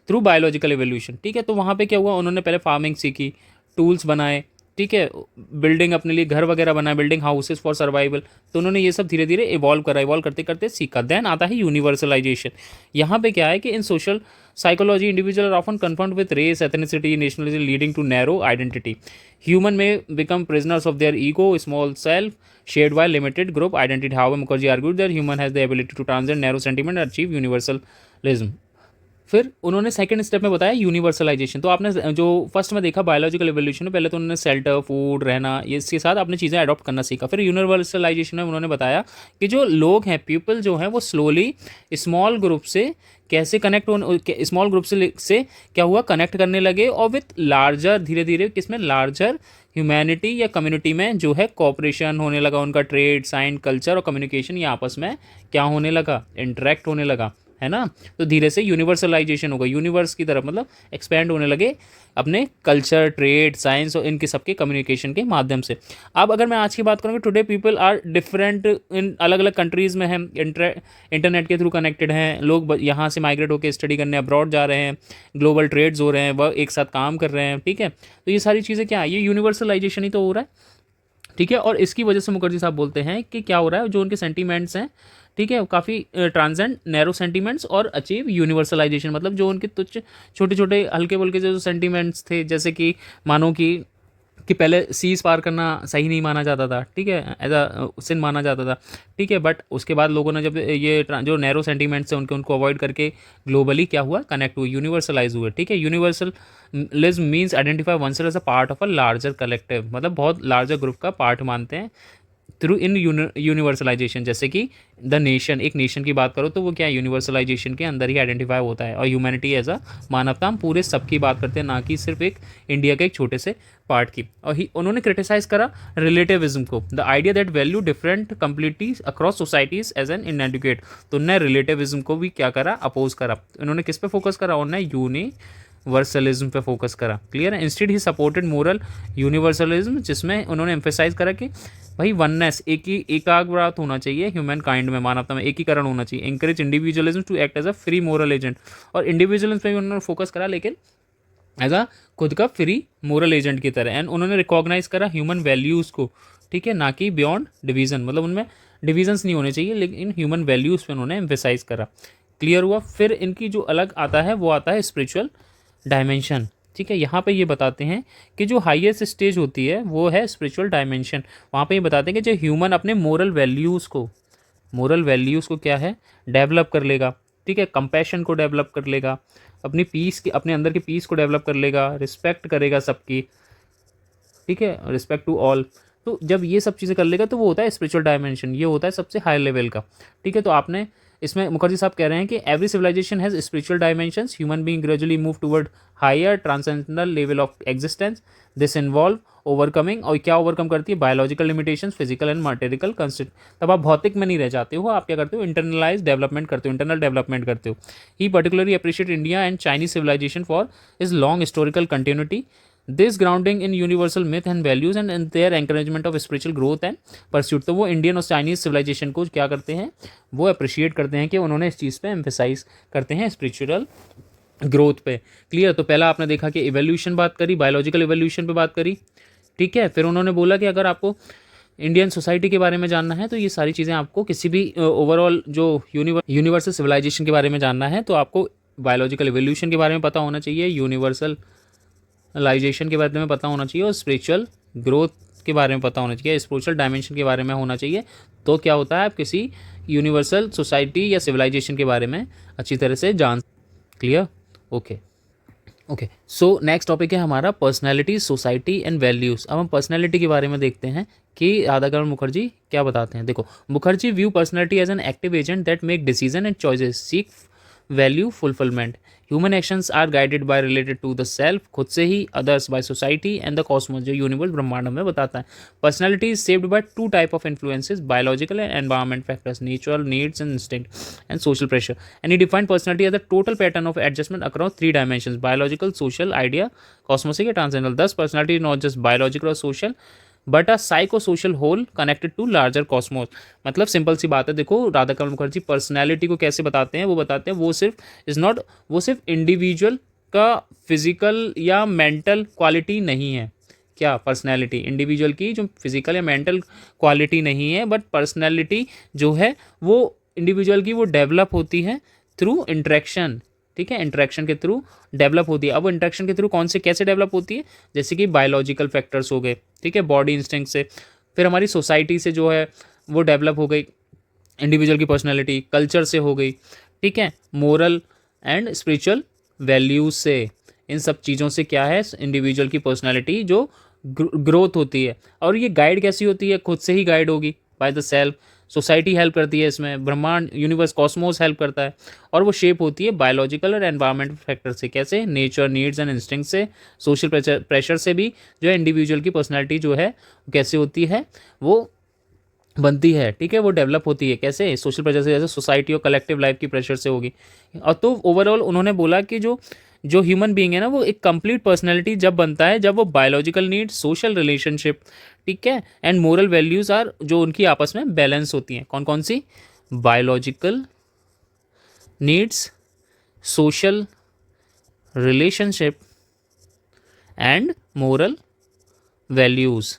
थ्रू बायोलॉजिकल एवोल्यूशन, ठीक है, तो वहाँ पे क्या हुआ, उन्होंने पहले फार्मिंग सीखी, टूल्स बनाए, ठीक है, बिल्डिंग अपने लिए घर वगैरह बनाए, बिल्डिंग हाउसेस फॉर सर्वाइवल, तो उन्होंने ये सब धीरे धीरे इवॉल्व करा, इवॉल्व करते करते सीखा। देन आता है यूनिवर्सलाइजेशन। यहाँ पे क्या है कि in social psychology individual are often confront with race, ethnicity, nationalism leading to narrow identity. Human में become prisoners of their ego, small self shared by limited group identity. However, Mukherjee argued that human has the ability to transcend narrow sentiment and achieve universalism. फिर उन्होंने second step में बताया universalization. तो आपने जो first में देखा biological evolution में, पहले तो उन्होंने शेल्टर, फूड, रहना, ये इसके साथ अपनी चीज़ें अडॉप्ट करना सीखा। फिर यूनिवर्सलाइजेशन में उन्होंने बताया कि जो लोग हैं, पीपल जो हैं, वो स्लोली स्मॉल ग्रुप से कैसे कनेक्ट होने, स्मॉल ग्रुप से क्या हुआ, कनेक्ट करने लगे, और विथ लार्जर, धीरे धीरे किसमें, लार्जर ह्यूमैनिटी या कम्युनिटी में जो है कॉपरेशन होने लगा, उनका ट्रेड, साइंस, कल्चर और कम्युनिकेशन ये आपस में क्या होने लगा, इंटरेक्ट होने लगा, है ना। तो धीरे से यूनिवर्सलाइजेशन होगा, यूनिवर्स की तरफ, मतलब एक्सपैंड होने लगे अपने कल्चर, ट्रेड, साइंस और इनके सबके कम्युनिकेशन के माध्यम से। अब अगर मैं आज की बात करूँ, today people are different in अलग अलग कंट्रीज़ में हैं, इंटरनेट के थ्रू कनेक्टेड हैं, लोग यहाँ से माइग्रेट होकर स्टडी करने अब्रॉड जा रहे हैं, ग्लोबल ट्रेड्स हो रहे हैं, वह एक साथ काम कर रहे हैं, ठीक है। तो ये सारी चीज़ें क्या है, ये यूनिवर्सलाइजेशन ही तो हो रहा है, ठीक है। और इसकी वजह से मुखर्जी साहब बोलते हैं कि क्या हो रहा है, जो उनके सेंटीमेंट्स हैं, ठीक है, काफ़ी ट्रांसेंड नैरो सेंटीमेंट्स और अचीव यूनिवर्सलाइजेशन, मतलब जो उनके तुच्छ छोटे छोटे हल्के बुल्के जो सेंटीमेंट्स थे, जैसे कि मानो कि पहले सीज पार करना सही नहीं माना जाता था, ठीक है, एज अ सिन माना जाता था, ठीक है, बट उसके बाद लोगों ने जब ये जो नैरो सेंटीमेंट्स हैं उनको अवॉइड करके ग्लोबली क्या हुआ, कनेक्ट हुए, यूनिवर्सलाइज हुए, ठीक है। Universalism means identify oneself as a part of a larger collective, मतलब बहुत लार्जर ग्रुप का पार्ट मानते हैं थ्रू इन यूनिवर्सलाइजेशन। जैसे कि द नेशन, एक नेशन की बात करो तो वो क्या है, यूनिवर्सलाइजेशन के अंदर ही आइडेंटिफाई होता है। और ह्यूमैनिटी एज अ मानवता, हम पूरे सबकी बात करते हैं, ना कि सिर्फ एक इंडिया के एक छोटे से पार्ट की। और उन्होंने क्रिटिसाइज करा रिलेटिविज्म को, the idea that value different completely across societies as an inadequate. तो उन्होंने रिलेटिविज्म को भी क्या करा, अपोज करा। उन्होंने किस पे फोकस करा, उन्होंने यूनिवर्सलिज्म पे फोकस करा, क्लियर है। Instead he supported moral universalism, जिसमें उन्होंने एम्फेसाइज करा कि भाई वननेस, एकाग्रत होना चाहिए ह्यूमन काइंड में, मानवता में एकीकरण होना चाहिए। Encourage individualism to act as a free moral agent, और इंडिविजुअलिज्म पे भी उन्होंने फोकस करा, लेकिन एज अ खुद का फ्री मोरल एजेंट की तरह। एंड उन्होंने रिकॉग्नाइज करा ह्यूमन वैल्यूज़ को, ठीक है, ना कि बियॉन्ड डिवीजन, मतलब उनमें डिविजन्स नहीं होने चाहिए, लेकिन ह्यूमन वैल्यूज़ पे उन्होंने एम्फेसाइज करा। क्लियर हुआ। फिर इनकी जो अलग आता है वो आता है स्पिरिचुअल डायमेंशन, ठीक है। यहाँ पे ये बताते हैं कि जो हाईएस्ट स्टेज होती है वो है स्पिरिचुअल डायमेंशन। वहाँ पे ये बताते हैं कि जो ह्यूमन अपने मोरल वैल्यूज़ को क्या है, डेवलप कर लेगा, ठीक है, कंपैशन को डेवलप कर लेगा, अपनी पीस की, अपने अंदर की पीस को डेवलप कर लेगा, रिस्पेक्ट करेगा सबकी, ठीक है, रिस्पेक्ट टू ऑल। तो जब ये सब चीज़ें कर लेगा तो वो होता है स्पिरिचुअल डायमेंशन, ये होता है सबसे हाई लेवल का, ठीक है। तो आपने इसमें मुखर्जी साहब कह रहे हैं कि every civilisation has spiritual dimensions, human being gradually move toward higher transcendental level of existence, this involve overcoming, और क्या ओवरकम करती है, biological limitations, physical and material constraint. तब आप भौतिक में नहीं रह जाते हो, आप क्या करते हो, इंटरनलाइज डेवलपमेंट करते हो, इंटरनल डेवलपमेंट करते हो। He particularly appreciate India and Chinese civilisation for is long historical continuity, this grounding in universal myth and values and their encouragement of spiritual growth and pursuit. तो वो Indian और Chinese civilisation को क्या करते हैं, वो अप्रिशिएट करते हैं कि उन्होंने इस चीज़ पे एम्फेसाइज करते हैं स्पिरिचुअल ग्रोथ पे। क्लियर। तो पहला आपने देखा कि इवोल्यूशन बात करी, बायोलॉजिकल इवोल्यूशन पे बात करी, ठीक है। फिर उन्होंने बोला कि अगर आपको इंडियन सोसाइटी के बारे में जानना है तो ये सारी चीज़ें आपको किसी भी ओवरऑल जो यूनिवर्सल सिविलाइजेशन के बारे में जानना है तो आपको बायोलॉजिकल इवोल्यूशन के बारे में पता होना चाहिए, यूनिवर्सलाइजेशन के बारे में पता होना चाहिए और स्पिरिचुअल ग्रोथ के बारे में पता होना चाहिए, स्पिरिचुअल डायमेंशन के बारे में होना चाहिए। तो क्या होता है, आप किसी यूनिवर्सल सोसाइटी या सिविलाइजेशन के बारे में अच्छी तरह से जान। Clear. Okay okay. So next topic है हमारा पर्सनैलिटी, सोसाइटी एंड वैल्यूज़। अब हम पर्सनैलिटी के बारे में देखते हैं कि राधाकरण मुखर्जी क्या बताते हैं। देखो, Mukherjee view personality as an active agent that make decision and choices, seek value fulfilment, human actions are guided by related to the self, खुद से ही, others by society and the cosmos, जो यूनिवर्स ब्रह्मांड में बताता है। Personality is shaped by two type of influences, biological and environment factors, natural needs and instinct and social pressure, and he defined personality as the total pattern of adjustment across three dimensions, biological, social, idea, cosmic या transcendental. Thus personality is not just biological or social but a psycho social whole connected to larger cosmos. मतलब simple सी बात है, देखो राधाकरण Mukherjee personality को कैसे बताते हैं, वो बताते हैं वो सिर्फ इंडिविजुअल का फिजिकल या मेंटल क्वालिटी नहीं है। क्या पर्सनैलिटी इंडिविजुअल की जो फिजिकल या मेंटल क्वालिटी नहीं है, बट पर्सनैलिटी जो है वो इंडिविजुअल की वो डेवलप होती है थ्रू इंटरेक्शन, ठीक है, इंटरेक्शन के थ्रू डेवलप होती है। अब वो इंटरेक्शन के थ्रू कौन से कैसे डेवलप होती है, जैसे कि बायोलॉजिकल फैक्टर्स हो गए, ठीक है, बॉडी इंस्टिंक्ट से, फिर हमारी सोसाइटी से जो है वो डेवलप हो गई, इंडिविजुअल की पर्सनैलिटी कल्चर से हो गई, ठीक है, मोरल एंड स्पिरिचुअल वैल्यूज से, इन सब चीज़ों से क्या है इंडिविजुअल की पर्सनैलिटी जो ग्रोथ होती है। और ये गाइड कैसी होती है, खुद से ही गाइड होगी, by the self. Society help करती है इसमें, ब्रह्मांड यूनिवर्स कॉस्मोस हेल्प करता है, और वो शेप होती है बायोलॉजिकल और एनवायरमेंट फैक्टर से। कैसे, नेचर नीड्स एंड इंस्टिंक्ट से, सोशल प्रेशर से भी जो है इंडिविजुअल की पर्सनैलिटी जो है कैसे होती है, वो बनती है, ठीक है, वो डेवलप होती है। कैसे, सोशल प्रेशर से, जैसे सोसाइटी और कलेक्टिव लाइफ की प्रेशर से होगी। और तो ओवरऑल उन्होंने बोला कि जो ह्यूमन बीइंग है ना, वो एक कंप्लीट पर्सनैलिटी जब बनता है जब वो बायोलॉजिकल नीड, सोशल रिलेशनशिप, ठीक है, एंड मोरल वैल्यूज़ आर जो उनकी आपस में बैलेंस होती हैं। कौन कौन सी, biological needs, social relationship and moral values,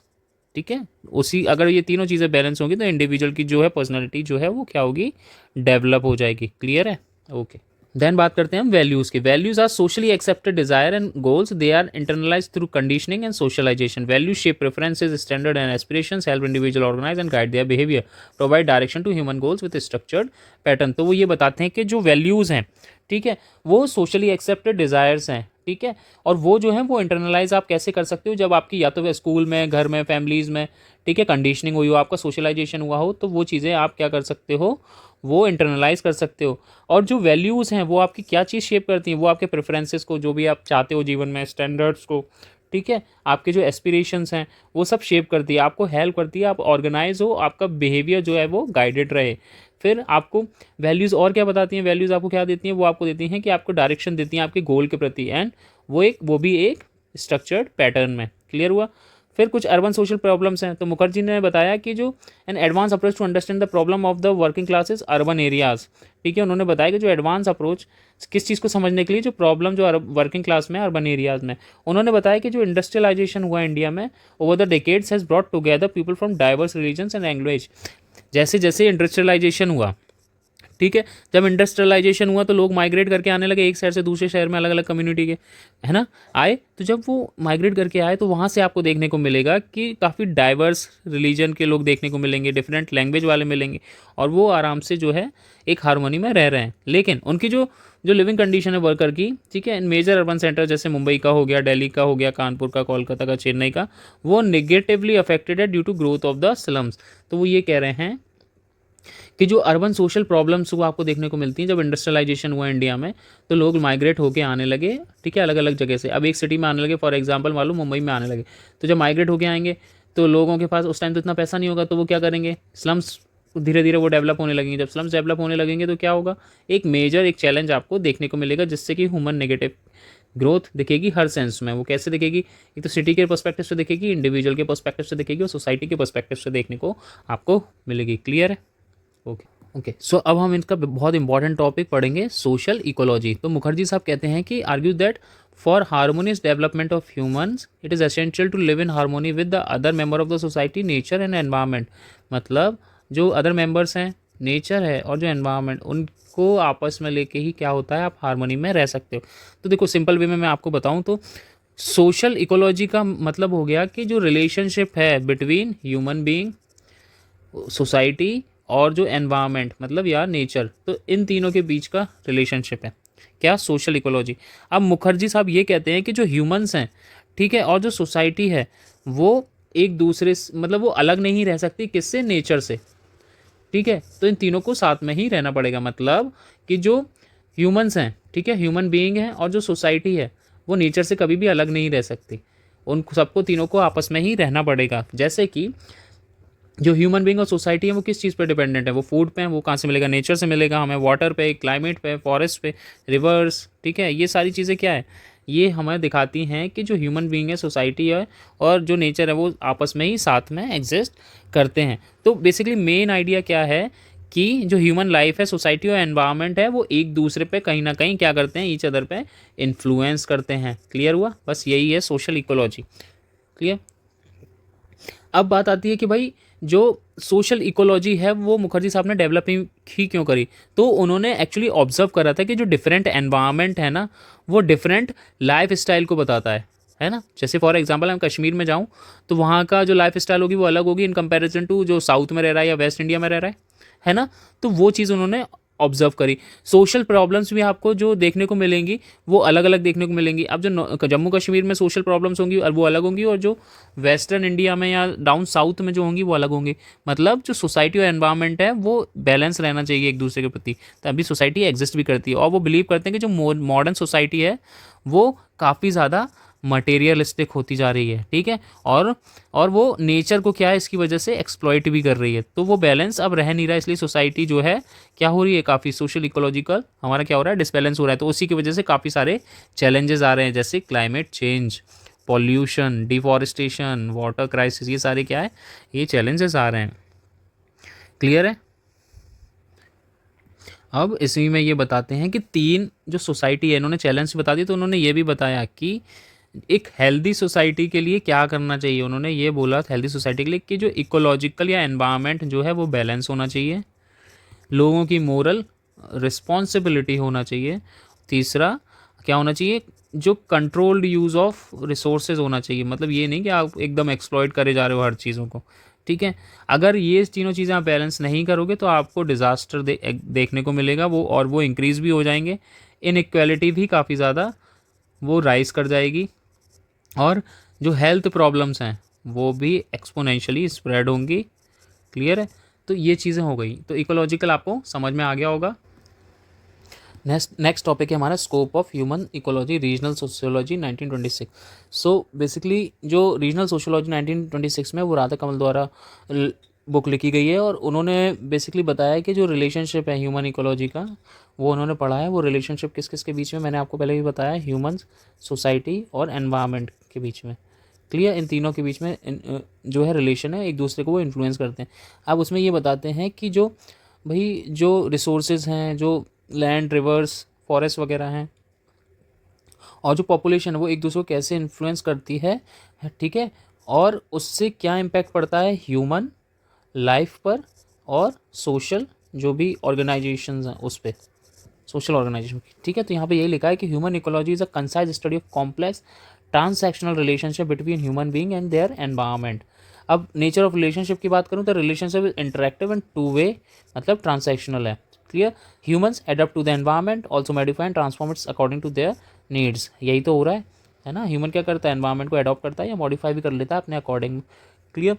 ठीक है। उसी अगर ये तीनों चीज़ें बैलेंस होंगी तो इंडिविजुअल की जो है पर्सनैलिटी जो है वो क्या होगी, डेवलप हो जाएगी। क्लियर है। ओके। देन बात करते हैं हम वैल्यूज़ की। Values are socially accepted desire and goals, they are internalise through conditioning and socialisation. Value shape preferences, standard and aspirations, help individual organise and guide their behaviour, provide direction to human goals with structured pattern. तो वो ये बताते हैं कि जो values हैं, ठीक है, वो सोशली एक्सेप्टेड डिज़ायर्स हैं, ठीक है, और वो जो है वो इंटरनलाइज आप कैसे कर सकते हो, जब आपकी या तो स्कूल में, घर में, फैमिलीज़ में, ठीक है, कंडीशनिंग हुई हो, आपका सोशलाइजेशन हुआ हो, तो वो चीज़ें आप क्या कर सकते हो, वो इंटरनलाइज कर सकते हो। और जो वैल्यूज़ हैं वो आपकी क्या चीज़ शेप करती हैं, वो आपके प्रेफरेंसेस को, जो भी आप चाहते हो जीवन में, स्टैंडर्ड्स को, ठीक है, आपके जो एस्पिरेशंस हैं वो सब शेप करती है, आपको हेल्प करती है, आप ऑर्गेनाइज हो, आपका बिहेवियर जो है वो गाइडेड रहे। फिर आपको वैल्यूज़ और क्या बताती हैं, वैल्यूज़ आपको क्या देती हैं, वो आपको देती हैं कि आपको डायरेक्शन देती हैं आपके गोल के प्रति, एंड वो भी एक स्ट्रक्चर्ड पैटर्न में। क्लियर हुआ। फिर कुछ अर्बन सोशल प्रॉब्लम्स हैं, तो मुखर्जी ने बताया कि जो an advance approach to understand the problem of the working classes urban areas, ठीक है, उन्होंने बताया कि जो एडवांस अप्रोच किस चीज़ को समझने के लिए, जो प्रॉब्लम जो वर्किंग क्लास में, अर्बन एरियाज़ में, उन्होंने बताया कि जो इंडस्ट्रियलाइजेशन हुआ इंडिया में over the decades has brought together people from diverse religions and language. जैसे जैसे इंडस्ट्रियलाइजेशन हुआ, ठीक है। जब इंडस्ट्रियलाइजेशन हुआ तो लोग माइग्रेट करके आने लगे एक शहर से दूसरे शहर में, अलग अलग कम्युनिटी के, है ना, आए। तो जब वो माइग्रेट करके आए तो वहाँ से आपको देखने को मिलेगा कि काफ़ी डाइवर्स रिलीजन के लोग देखने को मिलेंगे, डिफरेंट लैंग्वेज वाले मिलेंगे, और वो आराम से जो है एक हारमोनी में रह रहे हैं। लेकिन उनकी जो जो लिविंग कंडीशन है वर्कर की, ठीक है, इन मेजर अर्बन सेंटर जैसे मुंबई का हो गया, दिल्ली का हो गया, कानपुर का, कोलकाता का, चेन्नई का, वो नेगेटिवली अफेक्टेड है due to growth of the slums. तो वो ये कह रहे हैं कि जो अर्बन सोशल प्रॉब्लम्स वो आपको देखने को मिलती हैं जब इंडस्ट्रियलाइजेशन हुआ इंडिया में, तो लोग माइग्रेट होके आने लगे, ठीक है, अलग अलग जगह से। अब एक सिटी में आने लगे, फॉर एग्जांपल मान लो मुंबई में आने लगे, तो जब माइग्रेट होके आएंगे तो लोगों के पास उस टाइम तो इतना पैसा नहीं होगा, तो वो क्या करेंगे, स्लम्स धीरे धीरे वो डेवलप होने लगेंगे। जब स्लम्स डेवलप होने लगेंगे तो क्या होगा, एक मेजर एक चैलेंज आपको देखने को मिलेगा, जिससे कि ह्यूमन नेगेटिव ग्रोथ दिखेगी हर सेंस में। वो कैसे दिखेगी, एक तो सिटी के पर्सपेक्टिव से दिखेगी, इंडिविजुअल के पर्सपेक्टिव से दिखेगी, और सोसाइटी के पर्सपेक्टिव से देखने को आपको मिलेगी। क्लियर है? Okay okay. सो अब हम इनका बहुत इंपॉर्टेंट टॉपिक पढ़ेंगे, सोशल इकोलॉजी। तो मुखर्जी साहब कहते हैं कि argue that for harmonious development of humans it is essential to live in harmony with the other member of the society, nature and environment. मतलब जो अदर मेंबर्स हैं, नेचर है और जो एनवायरनमेंट, उनको आपस में लेके ही क्या होता है, आप हार्मोनी में रह सकते हो। तो देखो सिंपल वे में मैं आपको बताऊं तो सोशल इकोलॉजी का मतलब हो गया कि जो रिलेशनशिप है बिटवीन ह्यूमन बीइंग, सोसाइटी और जो एनवायरनमेंट मतलब यार नेचर, तो इन तीनों के बीच का रिलेशनशिप है क्या, सोशल इकोलॉजी। अब मुखर्जी साहब ये कहते हैं कि जो ह्यूमंस हैं, ठीक है, और जो सोसाइटी है, वो एक दूसरे से मतलब वो अलग नहीं रह सकती, किससे, नेचर से, ठीक है। तो इन तीनों को साथ में ही रहना पड़ेगा। मतलब कि जो ह्यूमंस हैं, ठीक है, ह्यूमन बीइंग है, और जो सोसाइटी है वो नेचर से कभी भी अलग नहीं रह सकती, उन सबको तीनों को आपस में ही रहना पड़ेगा। जैसे कि जो ह्यूमन बीइंग और सोसाइटी है वो किस चीज़ पे डिपेंडेंट है, वो फूड पे है, वो कहाँ से मिलेगा, नेचर से मिलेगा हमें, वाटर पे, क्लाइमेट पे, फॉरेस्ट पे, रिवर्स, ठीक है। ये सारी चीज़ें क्या है, ये हमें दिखाती हैं कि जो ह्यूमन बीइंग है, सोसाइटी है और जो नेचर है वो आपस में ही साथ में एग्जिस्ट करते हैं। तो बेसिकली मेन आइडिया क्या है कि जो ह्यूमन लाइफ है, सोसाइटी और एनवायरनमेंट है, वो एक दूसरे पे कहीं ना कहीं क्या करते हैं, ईच अदर पे इन्फ्लुएंस करते हैं। क्लियर हुआ? बस यही है सोशल इकोलॉजी। क्लियर? अब बात आती है कि भाई जो सोशल इकोलॉजी है वो मुखर्जी साहब ने डेवलप ही क्यों करी। तो उन्होंने एक्चुअली ऑब्जर्व करा था कि जो डिफरेंट एनवायरनमेंट है ना, वो डिफरेंट लाइफ स्टाइल को बताता है ना। जैसे फॉर एग्जांपल मैं कश्मीर में जाऊँ तो वहाँ का जो लाइफ स्टाइल होगी वो अलग होगी इन कंपैरिजन टू जो साउथ में रह रहा है या वेस्ट इंडिया में रह रहा है ना। तो वो चीज़ उन्होंने ऑब्जर्व करी। सोशल प्रॉब्लम्स भी आपको जो देखने को मिलेंगी वो अलग अलग देखने को मिलेंगी। अब जो जम्मू कश्मीर में सोशल प्रॉब्लम्स होंगी और वो अलग होंगी, और जो वेस्टर्न इंडिया में या डाउन साउथ में जो होंगी वो अलग होंगी। मतलब जो सोसाइटी और एनवायरनमेंट है वो बैलेंस रहना चाहिए एक दूसरे के प्रति, तभी सोसाइटी एग्जिस्ट भी करती है। और वो बिलीव करते हैं कि जो मॉडर्न सोसाइटी है वो काफ़ी ज़्यादा मटेरियलिस्टिक होती जा रही है, ठीक है, और वो नेचर को क्या है इसकी वजह से एक्सप्लॉइट भी कर रही है। तो वो बैलेंस अब रह नहीं रहा, इसलिए सोसाइटी जो है क्या हो रही है, काफ़ी सोशल इकोलॉजिकल हमारा क्या हो रहा है, डिसबैलेंस हो रहा है। तो उसी की वजह से काफ़ी सारे चैलेंजेस आ रहे हैं, जैसे climate change, pollution, deforestation, water crisis, ये सारे क्या है, ये चैलेंजेस आ रहे हैं। क्लियर है? अब इसी में ये बताते हैं कि तीन जो सोसाइटी है, इन्होंने चैलेंज बता दिए, तो उन्होंने ये भी बताया कि एक हेल्दी सोसाइटी के लिए क्या करना चाहिए। उन्होंने ये बोला हेल्दी सोसाइटी के लिए कि जो इकोलॉजिकल या एनवायरनमेंट जो है वो बैलेंस होना चाहिए, लोगों की मोरल रिस्पॉन्सिबिलिटी होना चाहिए, तीसरा क्या होना चाहिए, जो कंट्रोल्ड यूज़ ऑफ रिसोर्सेज होना चाहिए। मतलब ये नहीं कि आप एकदम एक्सप्लॉइट करे जा रहे हो हर चीज़ों को, ठीक है। अगर ये तीनों चीज़ें आप बैलेंस नहीं करोगे तो आपको डिज़ास्टर देखने को मिलेगा, वो और वो इंक्रीज़ भी हो जाएंगे, इनइक्वालिटी भी काफ़ी ज़्यादा वो राइज कर जाएगी, और जो हेल्थ प्रॉब्लम्स हैं वो भी एक्सपोनेंशियली स्प्रेड होंगी। क्लियर है? तो ये चीज़ें हो गई। तो इकोलॉजिकल आपको समझ में आ गया होगा। नेक्स्ट टॉपिक है हमारा scope of human ecology, regional sociology 1926। So basically जो रीजनल सोशियोलॉजी 1926 में वो राधा कमल द्वारा बुक लिखी गई है, और उन्होंने बेसिकली बताया कि जो रिलेशनशिप है ह्यूमन इकोलॉजी का वो उन्होंने पढ़ा है। वो रिलेशनशिप किस किस के बीच में, मैंने आपको पहले भी बताया, ह्यूमंस, सोसाइटी और एनवायरनमेंट के बीच में। क्लियर? इन तीनों के बीच में जो है रिलेशन है, एक दूसरे को वो इन्फ्लुएंस करते हैं। अब उसमें ये बताते हैं कि जो भाई जो रिसोर्सेज हैं, जो लैंड, रिवर्स, फॉरेस्ट वगैरह हैं, और जो पॉपुलेशन है वो एक दूसरे को कैसे इन्फ्लुएंस करती है, ठीक है, और उससे क्या इम्पैक्ट पड़ता है ह्यूमन लाइफ पर और सोशल जो भी ऑर्गेनाइजेशंस हैं उस पर, सोशल ऑर्गेनाइजेशन की, ठीक है। तो यहाँ पे यही लिखा है कि human ecology is a concise study of complex transactional relationship between human being and their environment. अब नेचर ऑफ रिलेशनशिप की बात करूँ तो relationship is interactive and two way, मतलब ट्रांसैक्शनल है, clear. Humans adapt to the environment, also modify and transform its according to their needs. यही तो हो रहा है ना। ह्यूमन क्या करता है, एनवायरनमेंट को अडॉप्ट करता है या मॉडिफाई भी कर लेता है अपने अकॉर्डिंग, क्लियर।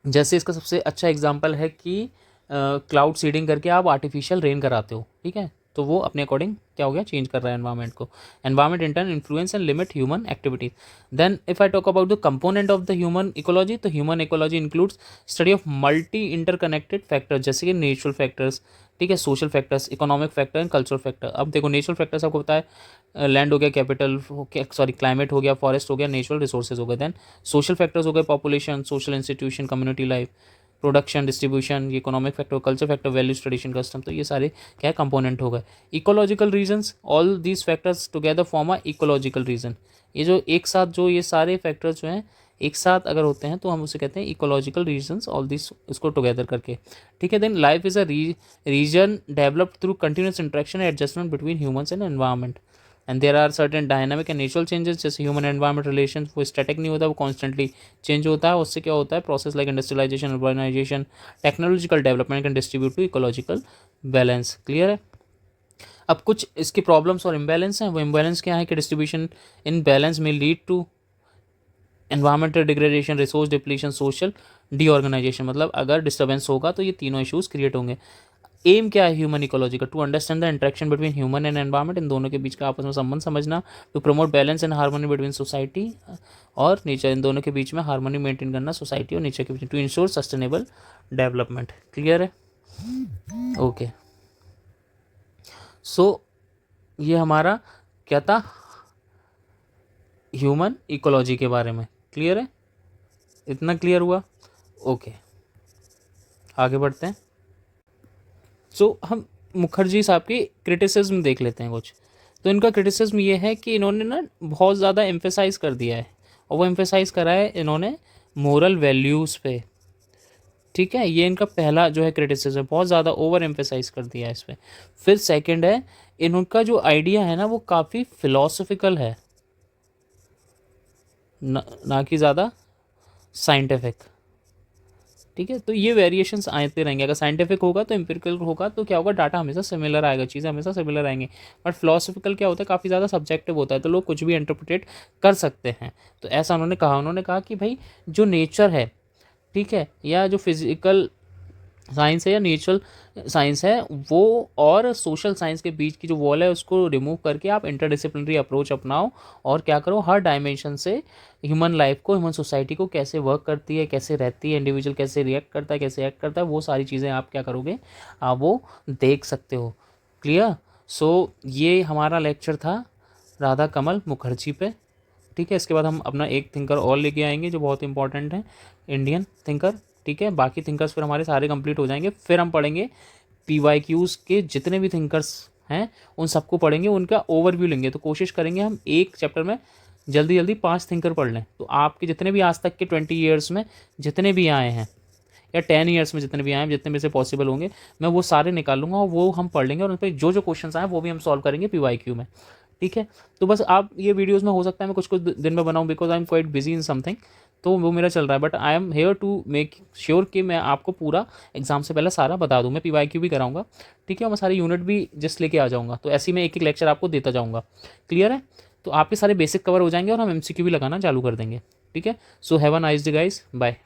जैसे इसका सबसे अच्छा एग्जांपल है कि क्लाउड सीडिंग करके आप आर्टिफिशियल रेन कराते हो, ठीक है, तो वो अपने अकॉर्डिंग क्या हो गया, चेंज कर रहा है एनवायरनमेंट को। Environment in turn influence and limit human activities. Then if I talk about the component of the human ecology, तो human ecology includes study of multi interconnected factors, जैसे कि नेचुरल फैक्टर्स, ठीक है, social factors, economic factor and cultural factor. अब देखो natural factors आपको पता है, लैंड हो गया, कैपिटल हो गया, सॉरी क्लाइमेट हो गया, फॉरेस्ट हो गया, नेचुरल रिसोर्सेज हो गए। देन सोशल फैक्टर्स हो गए, population, social institution, community life, production, distribution, ये economic factor, culture factor, values, tradition, custom, तो ये सारे क्या है, कंपोनेंट हो गए। Ecological reasons, all these factors together form a ecological region. ये जो एक साथ जो ये सारे फैक्टर्स जो हैं एक साथ अगर होते हैं तो हम उसे कहते हैं इकोलॉजिकल रीजंस, ऑल दिस इसको टुगेदर करके, ठीक है। Then life is a region developed through continuous interaction and adjustment between humans and environment, and there are certain dynamic and natural changes. जैसे ह्यूमन एनवायरनमेंट रिलेशन वो static नहीं होता, वो constantly change होता है। उससे क्या होता है, process like industrialisation, urbanisation, technological development can distribute to ecological balance, clear है। अब कुछ इसकी प्रॉब्लम्स और इम्बैलेंस हैं। वो इम्बैलेंस क्या है कि डिस्ट्रीब्यूशन इन बैलेंस में lead to environmental degradation, resource depletion, social disorganization. मतलब अगर डिस्टर्बेंस होगा तो ये तीनों इश्यूज क्रिएट होंगे। एम क्या है ह्यूमन इकोलॉजी का, to understand the interaction between human and environment, इन दोनों के बीच का आपस में संबंध समझना। To promote balance and harmony between society और नेचर, इन दोनों के बीच में हार्मनी मेंटेन करना सोसाइटी और नेचर के बीच। To ensure sustainable development, clear है, ओके। सो ये हमारा क्या था, ह्यूमन इकोलॉजी के बारे में, क्लियर है, इतना क्लियर हुआ, ओके। आगे बढ़ते हैं। सो हम मुखर्जी साहब की क्रिटिसिज्म देख लेते हैं कुछ। तो इनका क्रिटिसिज्म ये है कि इन्होंने ना बहुत ज़्यादा एम्फेसाइज कर दिया है, और वो एम्फेसाइज करा है इन्होंने मोरल वैल्यूज़ पे, ठीक है। ये इनका पहला जो है क्रिटिसिज्म, बहुत ज़्यादा ओवर एम्फेसाइज कर दिया है इस पर। फिर सेकंड है, इनका जो आइडिया है ना वो काफ़ी फिलोसफिकल है, ना कि ज़्यादा साइंटिफिक, ठीक है। तो ये वेरिएशंस आते रहेंगे। अगर साइंटिफिक होगा तो एम्पिरिकल होगा तो क्या होगा, डाटा हमेशा सिमिलर आएगा, चीज़ें हमेशा सिमिलर आएंगी। बट फिलोसफिकल क्या होता है, काफ़ी ज़्यादा सब्जेक्टिव होता है, तो लोग कुछ भी इंटरप्रिटेट कर सकते हैं। तो ऐसा उन्होंने कहा कि भाई जो नेचर है, ठीक है, या जो फिजिकल साइंस है या नेचुरल साइंस है, वो और सोशल साइंस के बीच की जो वॉल है उसको रिमूव करके आप इंटरडिसिप्लिनरी अप्रोच अपनाओ, और क्या करो, हर डायमेंशन से ह्यूमन लाइफ को, ह्यूमन सोसाइटी को कैसे वर्क करती है, कैसे रहती है, इंडिविजुअल कैसे रिएक्ट करता है, कैसे एक्ट करता है, वो सारी चीज़ें आप क्या करोगे, आप वो देख सकते हो, क्लियर। सो ये हमारा लेक्चर था राधा कमल मुखर्जी पे, ठीक है। इसके बाद हम अपना एक थिंकर और लेके आएंगे जो बहुत इंपॉर्टेंट है, इंडियन थिंकर, ठीक है। बाकी थिंकर्स फिर हमारे सारे कंप्लीट हो जाएंगे। फिर हम पढ़ेंगे PYQs के जितने भी थिंकर्स हैं उन सबको पढ़ेंगे, उनका ओवरव्यू लेंगे। तो कोशिश करेंगे हम एक चैप्टर में जल्दी जल्दी 5 थिंकर पढ़ लें। तो आपके जितने भी आज तक के 20 ईयर्स में जितने भी आए हैं, या 10 ईयर्स में जितने भी आए हैं, जितने में से पॉसिबल होंगे, मैं वो सारे निकालूंगा और वो हम पढ़ लेंगे, और उन पर जो जो क्वेश्चन आए वो भी हम सॉल्व करेंगे PYQ में, ठीक है। तो बस आप ये वीडियोज़ में हो सकता है मैं कुछ कुछ दिन में बनाऊँ, because I am quite busy in something, तो वो मेरा चल रहा है। But I am here to make sure कि मैं आपको पूरा एग्जाम से पहले सारा बता दूँ। मैं PYQ भी कराऊंगा, ठीक है, और मैं सारे यूनिट भी जस्ट लेके आ जाऊँगा। तो ऐसे ही मैं एक एक लेक्चर आपको देता जाऊँगा, क्लियर है। तो आपके सारे बेसिक कवर हो जाएंगे और हम MCQ भी लगाना चालू कर देंगे, ठीक है। So have a nice day guys, bye.